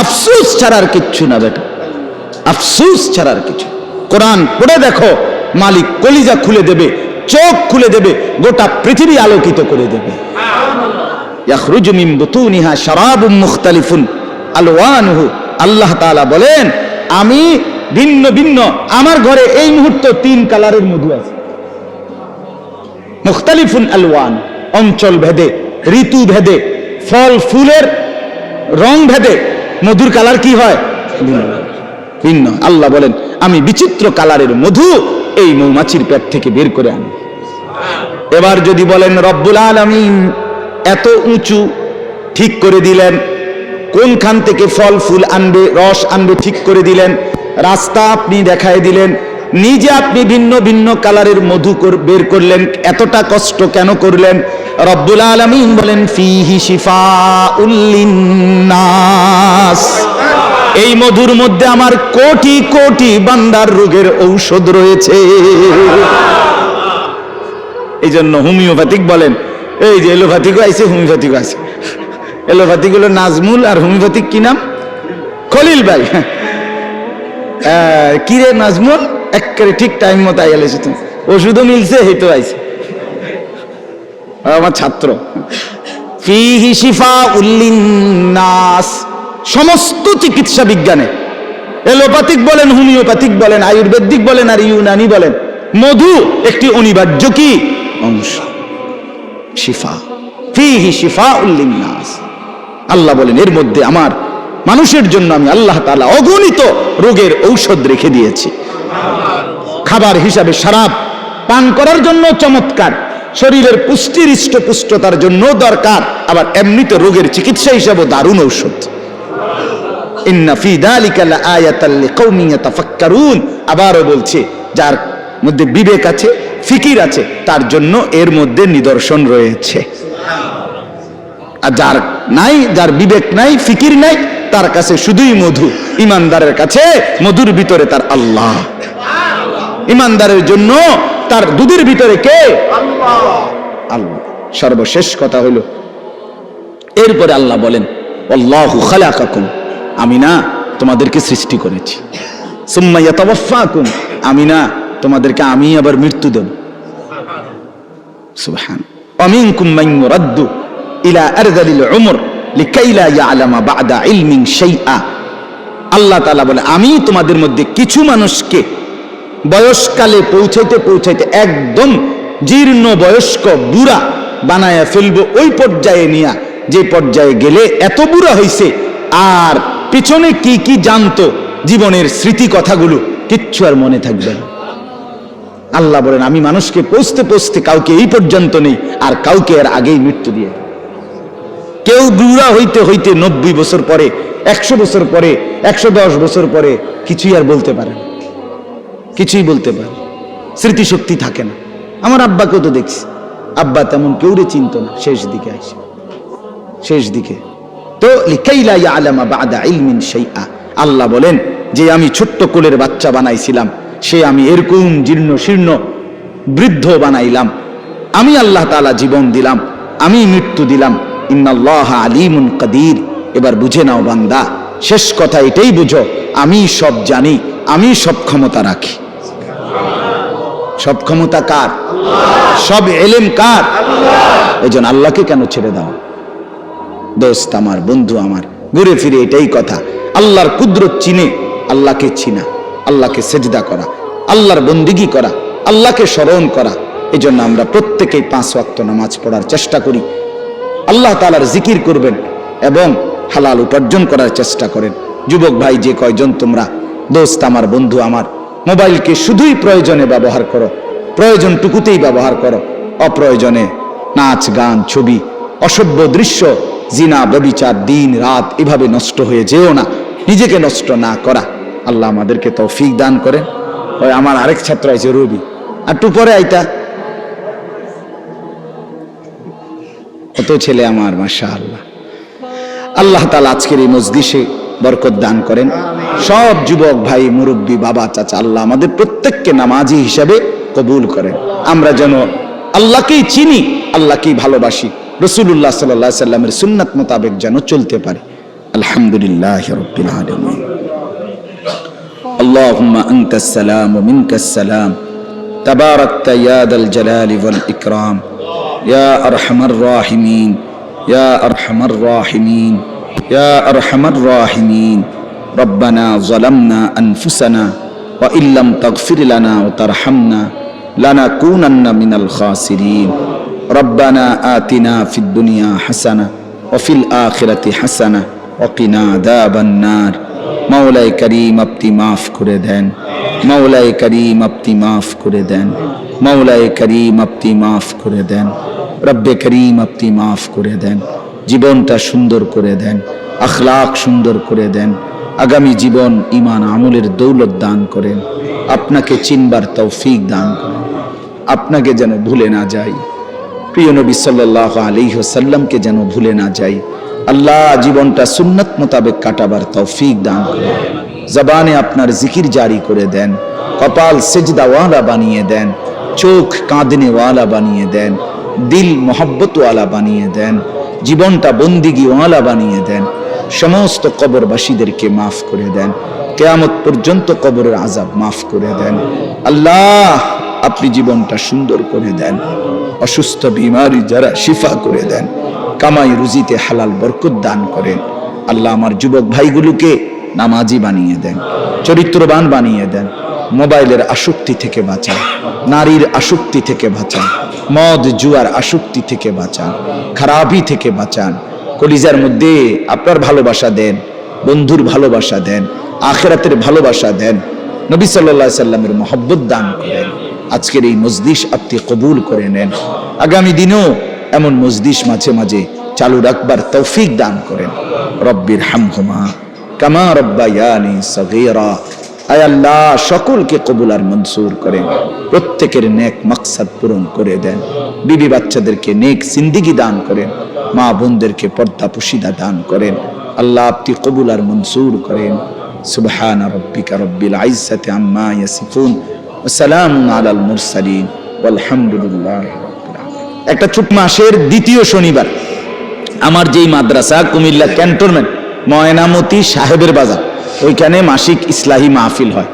আফসোস ছাড়ার কিচ্ছু না বেটা, আফসোস ছাড়ার কিছু। কোরআন পড়ে দেখো, মালিক কলিজা খুলে দেবে, চোখ খুলে দেবে, গোটা পৃথিবী আলোকিত করে দেবে। ইয়াখরুজু মিন বুতুনিহা শারাবুম মুখতালিফুন আলওয়ানুহু। আল্লাহ তাআলা বলেন আমি ভিন্ন ভিন্ন, আমার ঘরে এই মুহূর্তে 3 কালারের মধু আছে। মুখতালিফুন আলওয়ান, অঞ্চল ভেদে, ঋতু ভেদে, ফল ফুলের রং ভেদে মধুর কালার কি হয় ভিন্ন। আল্লাহ বলেন আমি বিচিত্র কালারের মধু এই মৌমাছির পেট থেকে বের করে আনি। এবার যদি বলেন রব্বুল আলামিন এত উঁচু ঠিক করে দিলেন, কোনখান থেকে ফল ফুল আনবে রস আনবে ঠিক করে দিলেন, রাস্তা আপনি দেখায় দিলেন, নিজে আপনি ভিন্ন ভিন্ন কালারের মধু বের করলেন, এতটা কষ্ট কেন করলেন? রব্বুল আলামিন বলেন ফিহি শিফাউল লিন্নাস, এই মধুর মধ্যে আমার কোটি কোটি বান্দার রোগের ঔষধ রয়েছে। এই জন্য হোমিওপ্যাথিক বলেন, এই যে এলোপ্যাথিকও আছে হোমিওপ্যাথিকও আছে। এলোপ্যাথিক হলো নাজমুল আর হোমিওপ্যাথিক কি নাম? খলিল ভাই। কি রে নাজমুল, একেবারে ঠিক টাইম মতো আইয়া লেছে, তুমি ওষুধও মিলছে, হেঁটো আইছে আমার ছাত্র। ফিহি শিফাউল লিন্নাস, সমস্ত চিকিৎসা বিজ্ঞানে, এলোপ্যাথিক বলেন, হোমিওপ্যাথিক বলেন, আয়ুর্বেদিক বলেন আর ইউনানি বলেন, মধু একটি অনিবার্য কি অংশ। শিফা, ফিহি শিফাউল লিন্নাস, আল্লাহ বলেন এর মধ্যে আমার মানুষের জন্য আমি আল্লাহ তাআলা অগণিত রোগের ঔষধ রেখে দিয়েছি। খাবার হিসাবে শরাব পান করার জন্য চমৎকার, শরীরের পুষ্টির হৃষ্টপুষ্টতার জন্য দরকার, আবার এমনিতে রোগের চিকিৎসা হিসাবে দারুণ ঔষধ। ইন্না ফি যালিকা লাআয়াতাল লিকাউমিন ইয়াতাফাক্কারুন, আবারও বলছে যার মধ্যে বিবেক আছে, ফিকির আছে, তার জন্য এর মধ্যে নিদর্শন রয়েছে। আর যার নাই, যার বিবেক নাই, ফিকির নাই, তার কাছে শুধুই মধু। ইমানদারের কাছে মধুর ভিতরে তার আল্লাহ, ইমানদারের জন্য তার দুধের ভিতরে কে? আল্লাহ। সর্বশেষ কথা হলো, এরপরে আল্লাহ বলেন আল্লাহু খালাকাকুম, আমি না তোমাদেরকে সৃষ্টি করেছি। সুম্মা ইয়াতাওয়াফাকুম, আমি না তোমাদেরকে আমি আবার মৃত্যু দেব। সুবহান। ওয়া মিনকুম মান ইউরাদ্দু ইলা আরযালিল উমর লিকাই লা ইয়ালামা বা'দা ইলমিন শাইআ। আল্লাহ তাআলা বলে আমি তোমাদের মধ্যে কিছু মানুষকে বয়সকালে পৌঁছাইতে পৌঁছাইতে একদম জীর্ণ বয়স্ক বুড়া বানায়া ফেলবো, ওই পর্যায়ে নিয়া, যে পর্যায়ে গেলে এত বুড়া হইছে আর পিছনে কি কি জানতো, জীবনের স্মৃতি কথাগুলো কিচ্ছু আর মনে থাকবে না। আল্লাহ বলেন আমি মানুষকে পৌঁছতে পৌঁছতে কাউকে এই পর্যন্ত নেই, আর কাউকে এর আগেই মৃত্যু দিয়ে। কেউ বুড়া হইতে হইতে 90 বছর পরে, 100 বছর পরে, 110 বছর পরে কিছুই আর বলতে পারে না, কিছুই বলতে পারে, স্মৃতিশক্তি থাকে না। আমার আব্বাকেও তো দেখছি, আব্বা তেমন কেউরে চিনত না শেষ দিকে আসে, শেষ দিকে। তো লিকাই লা ইয়ালামা বা'দা ইলমিন শাইআ, আল্লাহ বলেন যে আমি ছোট্ট কোলের বাচ্চা বানাইছিলাম, সে আমি এরকম জীর্ণ শীর্ণ বৃদ্ধ বানাইলাম। আমি আল্লাহ তাআলা জীবন দিলাম, আমি মৃত্যু দিলাম। ইন্নাল্লাহা আলিমুন কাদির। এবার বুঝে নাও বান্দা, শেষ কথা এটাই বুঝো, আমি সব জানি, আমি সব ক্ষমতা রাখি। সব ক্ষমতা কার? সব ইলম কার? এজন্য আল্লাহকে কেন ছেড়ে দাও? দোস্ত আমার, বন্ধু আমার, ঘুরে ফিরে এটাই কথা, আল্লাহর কুদরত চিনে আল্লাহকে চিনা, আল্লাহকে সেজদা করা, আল্লাহর বন্দিগি করা, আল্লাহকে স্মরণ করা। এজন্য আমরা প্রত্যেকেই 5 ওয়াক্ত নামাজ পড়ার চেষ্টা করি, আল্লাহ তাআলার জিকির করবেন এবং হালাল উপার্জন করার চেষ্টা করেন। যুবক ভাই যে কয়জন তোমরা, দোস্ত আমার, বন্ধু আমার, মোবাইলকে শুধুই প্রয়োজনে ব্যবহার করো, প্রয়োজনটুকুতেই ব্যবহার করো, অপ্রয়োজনে নাচ গান ছবি অসভ্য দৃশ্য জিনা ব্যভিচার দিন রাত এভাবে নষ্ট হয়ে যেও না, নিজেকে নষ্ট না করা। আল্লাহ আমাদেরকে তৌফিক দান করেন। ওই আমার আরেক ছাত্র আছে রবি, আর একটু পরে আইতা, কত ছেলে আমার, মাশাআল্লাহ। আল্লাহ তাআলা আজকের এই মজলিসে বরকত দান করেন। সব যুবক ভাই, মুরব্বী, বাবা, চাচা, আল্লাহ আমাদের প্রত্যেককে নামাজি হিসাবে কবুল করেন। আমরা যেন আল্লাহকেই চিনি, আল্লাহকেই ভালোবাসি, রাসূলুল্লাহ সাল্লাল্লাহু আলাইহি সাল্লামের সুন্নাত মোতাবেক যেন চলতে পারি। আলহামদুলিল্লাহি রাব্বিল আলামিন। আল্লাহুম্মা আনতাস সালাম ওয়া মিনকাস সালাম, তাবারাকতা ইয়া দাল জালালি ওয়াল ইকরাম, ইয়া আরহামার রাহিমিন, ইয়া আরহামার রাহিমিন, ইয়া আরহামার রাহিমিন। রব্বানা যালামনা আনফুসানা ওয়া ইল্লাম তাগফির লানা ওয়া তারহামনা লানাকুনান্না মিনাল খাসিরিন। রব্বানা আতিনা ফিদ দুনিয়া হাসানা ওয়া ফিল আখিরাতি হাসানা ওয়া কিনা আযাবান নার। মাওলাই করিম আপনি মাফ করে দেন, মাওলাই করিম আপনি মাফ করে দেন, মাওলাই করিম আপনি মাফ করে দেন, রব্বে করিম আপনি মাফ করে দেন। জীবনটা সুন্দর করে দেন, আখলাক সুন্দর করে দেন, আগামী জীবন ঈমান আমলের দৌলত দান করেন, আপনাকে চিনবার তৌফিক দান করেন, আপনাকে যেন ভুলে না যাই, প্রিয় নবী সাল্লাল্লাহু আলাইহি ওয়াসাল্লামকে যেন ভুলে না যাই। আল্লাহ জীবনটা সুন্নাত মোতাবেক কাটাবার তৌফিক দান করেন, জবানে আপনার জিকির জারি করে দেন, কপাল সেজদাওয়ালা বানিয়ে দেন, চোখ কাঁদনেওয়ালা বানিয়ে দেন, দিল মোহব্বতওয়ালা বানিয়ে দেন, জীবনটা বন্দিগিওয়ালা বানিয়ে দেন, সমস্ত কবরবাসীদেরকে মাফ করে দেন। কিয়ামত পর্যন্ত কবরের আযাব মাফ করে দেন। আল্লাহ আপনি জীবনটা সুন্দর করে দেন, অসুস্থ বিমারি যারা শিফা করে দেন, কামাই রুজিতে হালাল বরকত দান করেন। আল্লাহ আমার যুবক ভাইগুলোকে নামাজি বানিয়ে দেন, চরিত্রবান বানিয়ে দেন, মোবাইলের আসক্তি থেকে বাঁচান, নারীর আসক্তি থেকে বাঁচান, মদ জুয়ার আসক্তি থেকে বাঁচান, খারাপি থেকে বাঁচান। কলিজার মধ্যে আপনার ভালোবাসা দেন, বন্ধুর ভালোবাসা দেন, আখিরাতের ভালোবাসা দেন, নবী সাল্লাল্লাহু আলাইহি সাল্লামের মহব্বত দান করেন। আজকের এই মজলিস আপনি কবুল করে নেন। আগামী দিনেও এমন মজলিস মাঝে মাঝে চালু রাখবার তৌফিক দান করেন। রব্বির হামহুমা কামা রব্বায়ানি সগীরা। আয় আল্লাহ সকলকে কবুল আর মনসুর করেন, প্রত্যেকের নেক মাকসাদ পূরণ করে দেন, বিবি বাচ্চাদেরকে নেক জিন্দেগি দান করেন, মা বোনদেরকে পর্দা পুশিদা দান করেন। আল্লাহ আপনি কবুল আর মনসুর করেন। সুবহানা রাব্বিকা রব্বিল ইজ্জাতি আম্মা ইয়াসিফুন ওয়া সালামুন আলাল মুরসালিন ওয়ালহামদুলিল্লাহি রাব্বিল আলামিন। একটা ছোট মাসের দ্বিতীয় শনিবার আমার যেই মাদ্রাসা কুমিল্লা ক্যান্টনমেন্ট ময়নামতি সাহেবের বাজার, ওইখানে মাসিক ইসলাহি মাহফিল হয়।